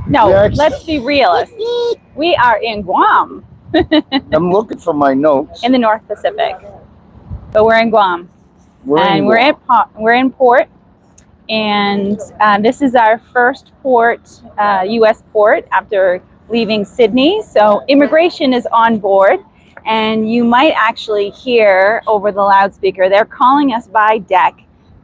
No, let's be realists. We are in Guam. I'm looking for my notes. In the North Pacific. But we're in Guam. We're in port. And this is our first port, U.S. port, after leaving Sydney. So immigration is on board. And you might actually hear over the loudspeaker, they're calling us by deck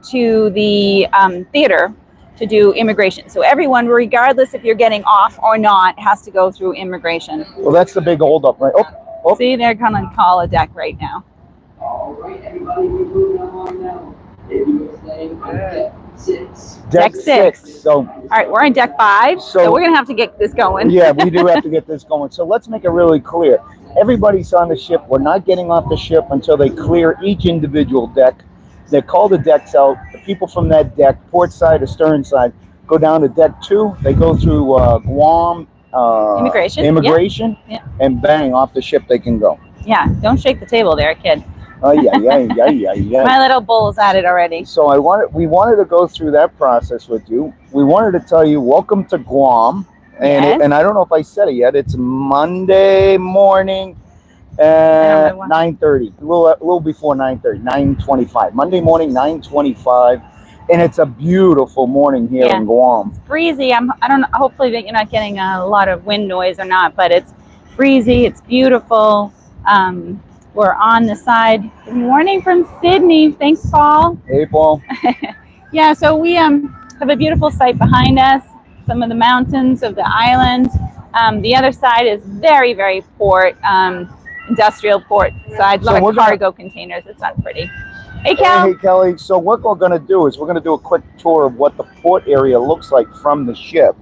to the theater to do immigration. So everyone, regardless if you're getting off or not, has to go through immigration. Well, that's the big holdup, right? Oh. See, they're going to call a deck right now. All right, everybody, we're moving along now. If you were staying on deck 6. Deck 6. So, all right, we're on deck 5, so we're going to have to get this going. Yeah, we do have to get this going. So let's make it really clear. Everybody's on the ship. We're not getting off the ship until they clear each individual deck. They call the decks out. The people from that deck, port side or stern side, go down to deck 2. They go through Guam immigration, yeah. And bang, off the ship they can go. Yeah, don't shake the table there, kid. Yeah. My little bull's at it already. So we wanted to go through that process with you. We wanted to tell you, welcome to Guam. And yes. And I don't know if I said it yet. It's Monday morning at 9:30. A little before 9:30, 9:25. Monday morning, 9:25. And it's a beautiful morning here in Guam. It's breezy. I don't know. Hopefully that you're not getting a lot of wind noise or not, but it's breezy. It's beautiful. We're on the side. Good morning from Sydney. Thanks, Paul. Hey, Paul. Yeah, so we have a beautiful site behind us. Some of the mountains of the island. The other side is very, very port, industrial port side. A lot of cargo containers. It's not pretty. Hey, Kel. Hey, Kelly. So what we're going to do is we're going to do a quick tour of what the port area looks like from the ship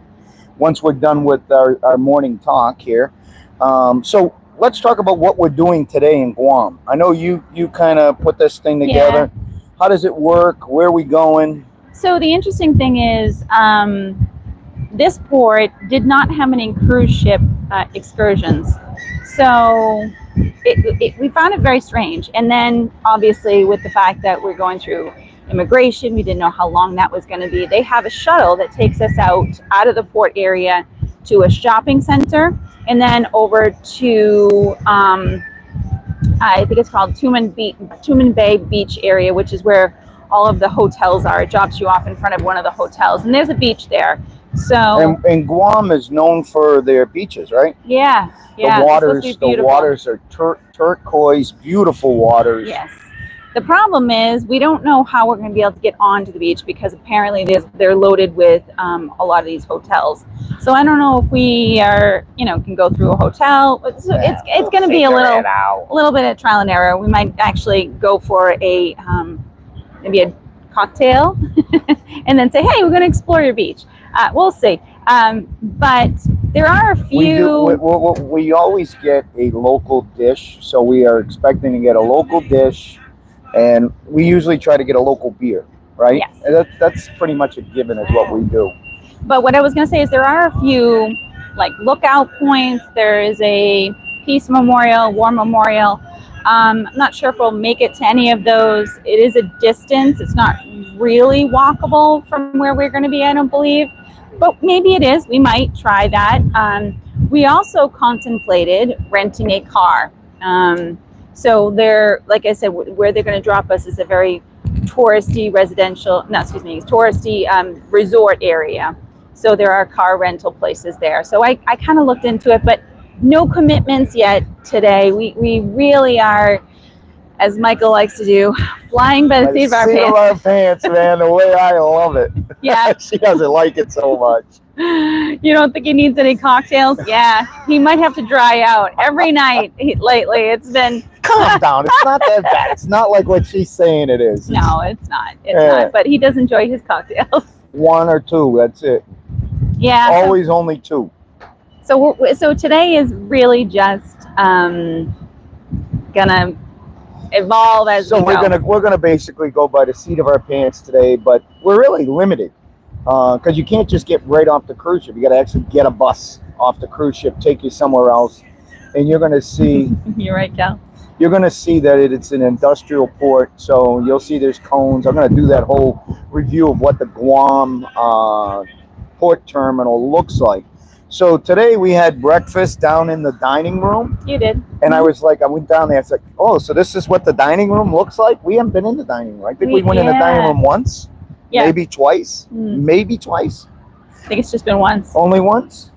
once we're done with our morning talk here. So let's talk about what we're doing today in Guam. I know you kind of put this thing together. Yeah. How does it work? Where are we going? So the interesting thing is this port did not have any cruise ship excursions. So we found it very strange. And then obviously with the fact that we're going through immigration, we didn't know how long that was going to be. They have a shuttle that takes us out of the port area to a shopping center and then over to I think it's called Tumen Bay Beach area, which is where all of the hotels are. It drops you off in front of one of the hotels, and there's a beach there. So and Guam is known for their beaches, right? Yeah. The waters are turquoise, beautiful waters. Yes. The problem is we don't know how we're going to be able to get onto the beach because apparently they're loaded with a lot of these hotels. So I don't know if we can go through a hotel. It's going to be a little bit of trial and error. We might actually go for maybe a cocktail and then say, hey, we're going to explore your beach. We'll see. But there are a few. We always get a local dish, so we are expecting to get a local dish, and we usually try to get a local beer, right? Yes. And that's pretty much a given is what we do. But what I was going to say is there are a few like lookout points. There is a Peace Memorial, War Memorial. I'm not sure if we'll make it to any of those. It is a distance. It's not really walkable from where we're going to be, I don't believe. But maybe it is. We might try that. We also contemplated renting a car. So like I said, where they're going to drop us is a very touristy resort area. So there are car rental places there. So I kind of looked into it, but no commitments yet today. We really are, as Michael likes to do, flying by the seat of our pants. Man, the way I love it. Yeah. She doesn't like it so much. You don't think he needs any cocktails? Yeah, he might have to dry out every night lately. It's been... Calm down. It's not that bad. It's not like what she's saying it is. No, it's not. It's not. But he does enjoy his cocktails. 1 or 2, that's it. Yeah. Always only 2. So today is really just gonna evolve as we go. We're gonna basically go by the seat of our pants today, but we're really limited because you can't just get right off the cruise ship. You got to actually get a bus off the cruise ship, take you somewhere else, and you're gonna see. You're right, Cal. You're gonna see that it's an industrial port, so you'll see there's cones. I'm gonna do that whole review of what the Guam port terminal looks like. So today we had breakfast down in the dining room, You did. and I was like, I went down there. I was like, oh, so this is what the dining room looks like. We haven't been in the dining room. I think we went in the dining Yeah. room once, Yeah. maybe twice, Mm. maybe twice. I think it's just been once, Only once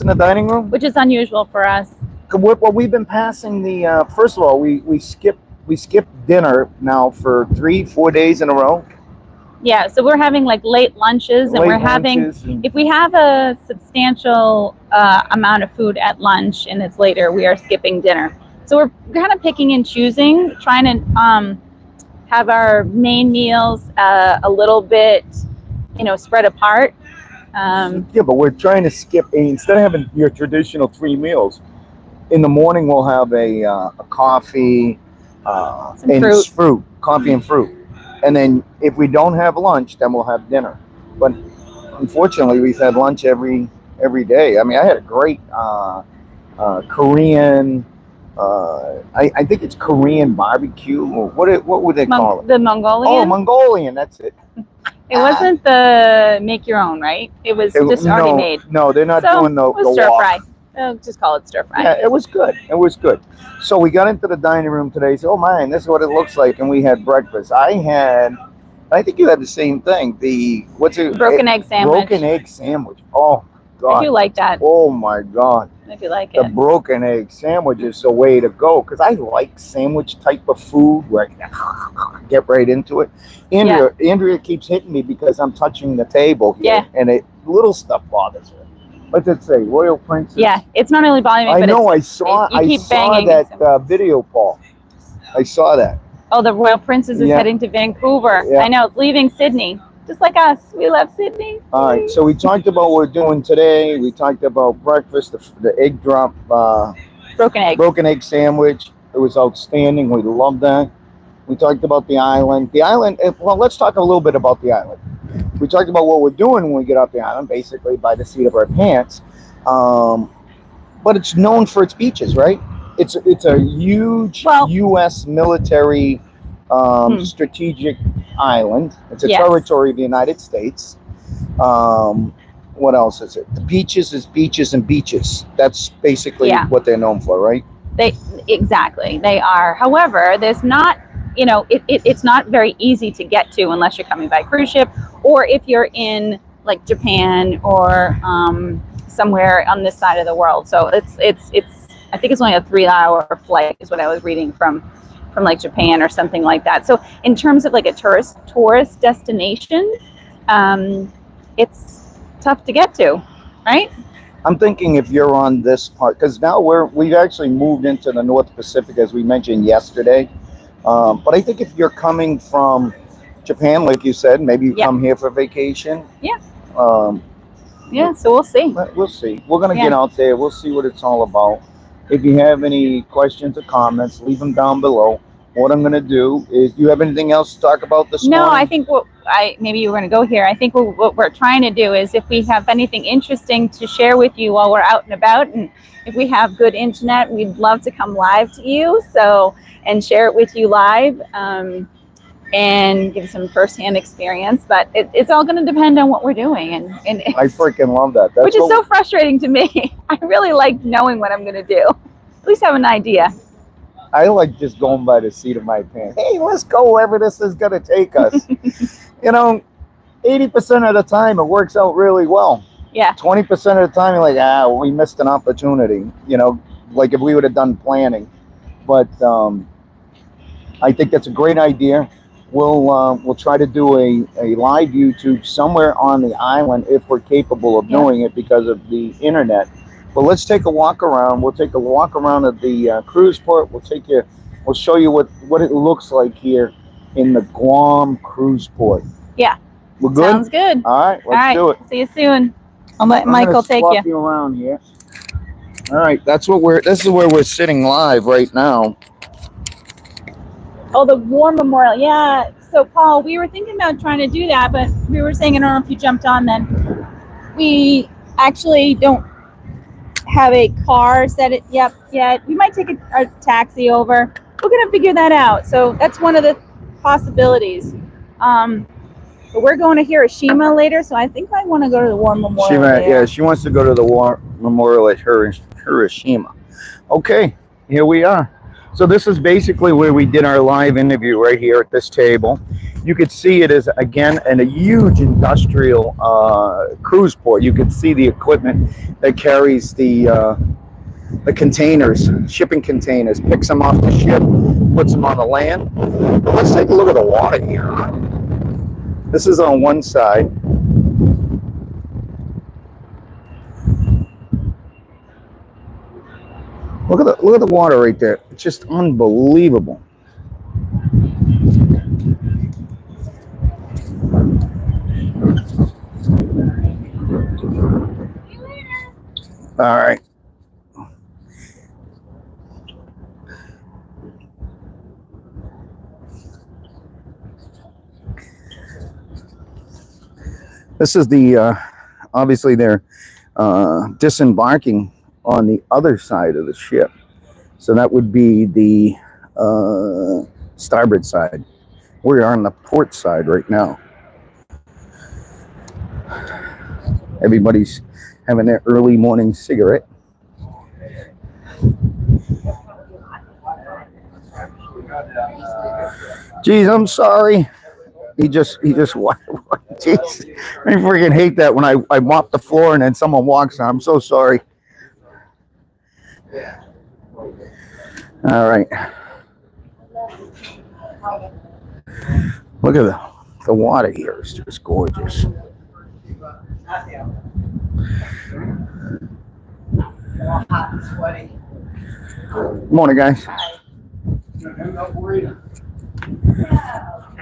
in the dining room. which is unusual for us. Well, we've been passing the. First of all, we skipped dinner now for 3-4 days in a row. Yeah, so we're having like late lunches, and Late we're having, lunches and- if we have a substantial amount of food at lunch and it's later, we are skipping dinner. So we're kind of picking and choosing, trying to have our main meals a little bit, spread apart. Yeah, but we're trying to skip instead of having your traditional 3 meals. In the morning, we'll have a coffee Some and fruit. coffee and fruit, and then if we don't have lunch, then we'll have dinner. But unfortunately, we've had lunch every day. I mean, I had a great Korean. I think it's Korean barbecue. Or what would they call it? The Mongolian. Oh, Mongolian. That's it. It wasn't the make your own, right? It was just already made. No, they're not So doing the it was stir wok. fry. Oh, just call it stir fry. Yeah, it was good. It was good. So we got into the dining room today. So, oh man, this is what it looks like, and we had breakfast. I think you had the same thing. What's it? Broken egg sandwich. Broken egg sandwich. Oh I do God. like that. Oh my God. I do like The it. broken egg sandwich is the way to go because I like sandwich type of food where I can get right into it. Andrea keeps hitting me because I'm touching the table here, and little stuff bothers her. What's it say? Royal Princess. Yeah, it's not only bothering me, I but know. it's, I keep saw banging. that video, Paul. I saw that. Oh, the Royal Princess is Yeah. heading to Vancouver. Yeah. I know, it's leaving Sydney. Just like us. We love Sydney. All right. So we talked about what we're doing today. We talked about breakfast, the egg drop, Broken egg. sandwich. It was outstanding. We loved that. We talked about the island. Well, let's talk a little bit about the island. We talked about what we're doing when we get off the island, basically by the seat of our pants. But it's known for its beaches, right? It's a huge U.S. military strategic island. It's a territory of the United States. What else is it? The beaches is beaches and beaches. That's basically what they're known for, right? Exactly. They are. However, there's not, it's not very easy to get to unless you're coming by cruise ship, or if you're in like Japan or somewhere on this side of the world. So it's I think it's only a 3-hour flight is what I was reading from like Japan or something like that. So in terms of like a tourist destination, it's tough to get to, right? I'm thinking if you're on this part, because now we've actually moved into the North Pacific, as we mentioned yesterday. But I think if you're coming from Japan, like you said, maybe you come here for vacation. Yeah. So we'll see. We'll see. We're going to get out there. We'll see what it's all about. If you have any questions or comments, leave them down below. What I'm going to do is, you have anything else to talk about this morning? No, I think maybe you were going to go here. I think what we're trying to do is, if we have anything interesting to share with you while we're out and about, and if we have good internet, we'd love to come live to you. And share it with you live, and give some firsthand experience. But it's all going to depend on what we're doing, and I freaking love that. Which is so frustrating to me. I really like knowing what I'm going to do. At least have an idea. I like just going by the seat of my pants. Hey, let's go wherever this is going to take us. 80% of the time it works out really well. Yeah. 20% of the time you're like, we missed an opportunity. Like if we would have done planning. But I think that's a great idea. We'll try to do a live YouTube somewhere on the island if we're capable of doing it because of the internet. But let's take a walk around. We'll take a walk around at the cruise port. We'll show you what it looks like here in the Guam cruise port. Yeah. We're good? Sounds good. All right, let's do it. See you soon. I'll let Michael take you around here. All right, this is where we're sitting live right now. Oh, the War Memorial. Yeah. So, Paul, we were thinking about trying to do that, but we were saying, I don't know if you jumped on then. We actually don't have a car set it yet. We might take a taxi over. We're going to figure that out. So that's one of the possibilities. But we're going to Hiroshima later, so I think I want to go to the War Memorial. Yeah, she wants to go to the War Memorial at Hiroshima. Okay, here we are. So this is basically where we did our live interview right here at this table. You could see it is, again, a huge industrial cruise port. You could see the equipment that carries the containers, shipping containers, picks them off the ship, puts them on the land. But let's take a look at the water here. This is on one side. Look at the water right there. It's just unbelievable. All right. This is the obviously they're disembarking on the other side of the ship, so that would be the starboard side. We are on the port side right now. Everybody's having their early morning cigarette. Geez, I'm sorry. He just jeez, I freaking hate that when I mop the floor and then someone walks on. I'm so sorry. All right. Look at the water here. It's just gorgeous. Morning, guys.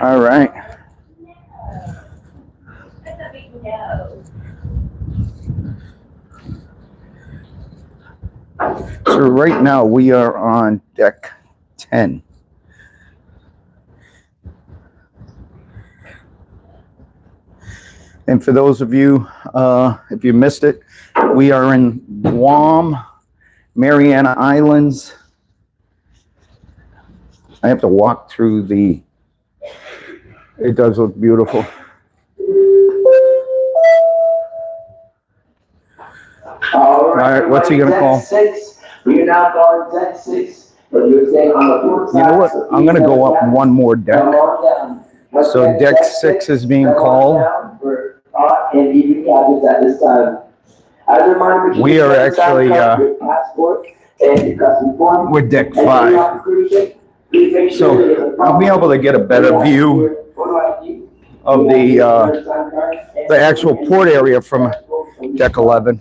All right. So right now we are on deck 10. And for those of you, if you missed it, we are in Guam, Mariana Islands. I have to walk through the, it does look beautiful. All right, what's he gonna call? We're now going deck 6, but you're staying on the port side. You know what? I'm gonna go up one more deck. So deck 6 is being called. We are actually with deck 5. So I'll be able to get a better view of the actual port area from deck 11.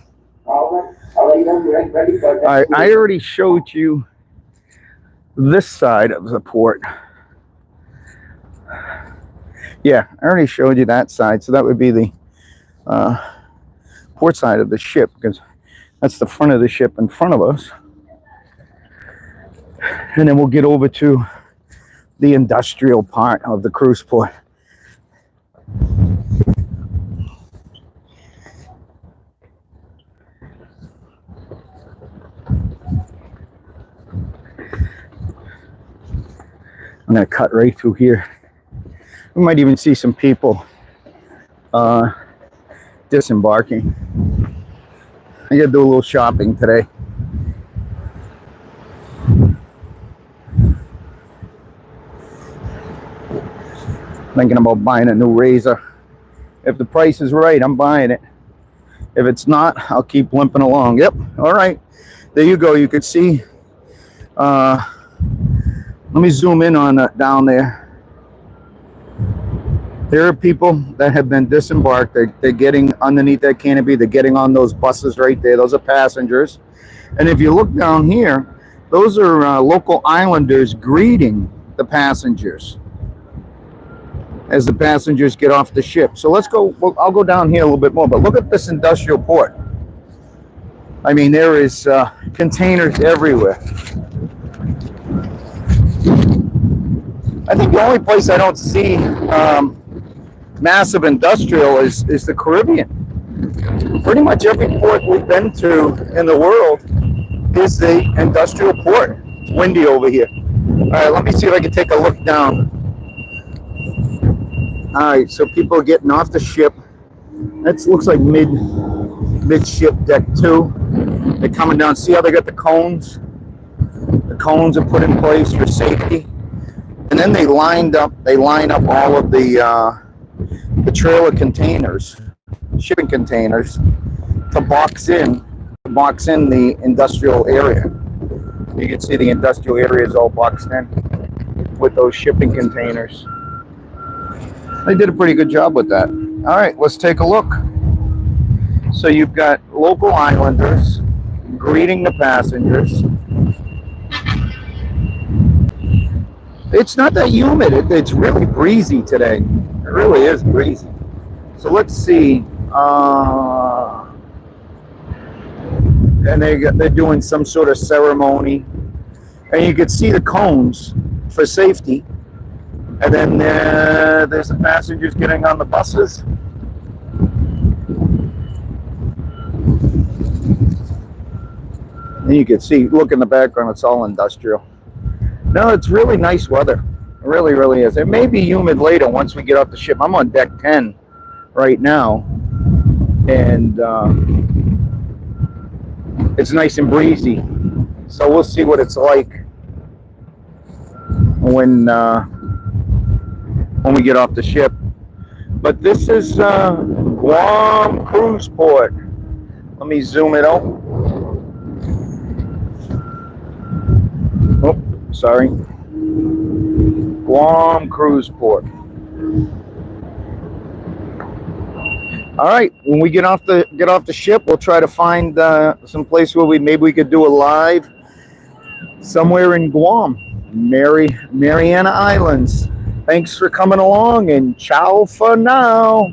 I already showed you this side of the port. Yeah, I already showed you that side. So that would be the port side of the ship, because that's the front of the ship in front of us. And then we'll get over to the industrial part of the cruise port. I'm going to cut right through here. We might even see some people disembarking. I got to do a little shopping today. Thinking about buying a new razor. If the price is right, I'm buying it. If it's not, I'll keep limping along. Yep. All right. There you go. You could see. Let me zoom in on that down there. There are people that have been disembarked. They're getting underneath that canopy. They're getting on those buses right there. Those are passengers. And if you look down here, those are local islanders greeting the passengers as the passengers get off the ship. So let's go. Well, I'll go down here a little bit more. But look at this industrial port. I mean, there is containers everywhere. I think the only place I don't see massive industrial is the Caribbean. Pretty much every port we've been to in the world is the industrial port. It's windy over here. All right, let me see if I can take a look down. All right, so people are getting off the ship. That looks like mid-ship deck 2. They're coming down. See how they got the cones? The cones are put in place for safety. And then they line up all of the trailer containers, shipping containers, to box in the industrial area. You can see the industrial area is all boxed in with those shipping containers. They did a pretty good job with that. All right, let's take a look. So you've got local islanders greeting the passengers. It's not that humid. It's really breezy today. It really is breezy. So let's see. And they're doing some sort of ceremony. And you can see the cones for safety. And then there's the passengers getting on the buses. And you can see, look in the background, it's all industrial. No, it's really nice weather. It really, really is. It may be humid later once we get off the ship. I'm on deck 10 right now. And it's nice and breezy. So we'll see what it's like when we get off the ship. But this is Guam Cruise Port. Let me zoom it out. Oh, sorry. Guam Cruise Port. All right, when we get off the ship, we'll try to find some place where maybe we could do a live somewhere in Guam, Mariana Islands. Thanks for coming along, and ciao for now.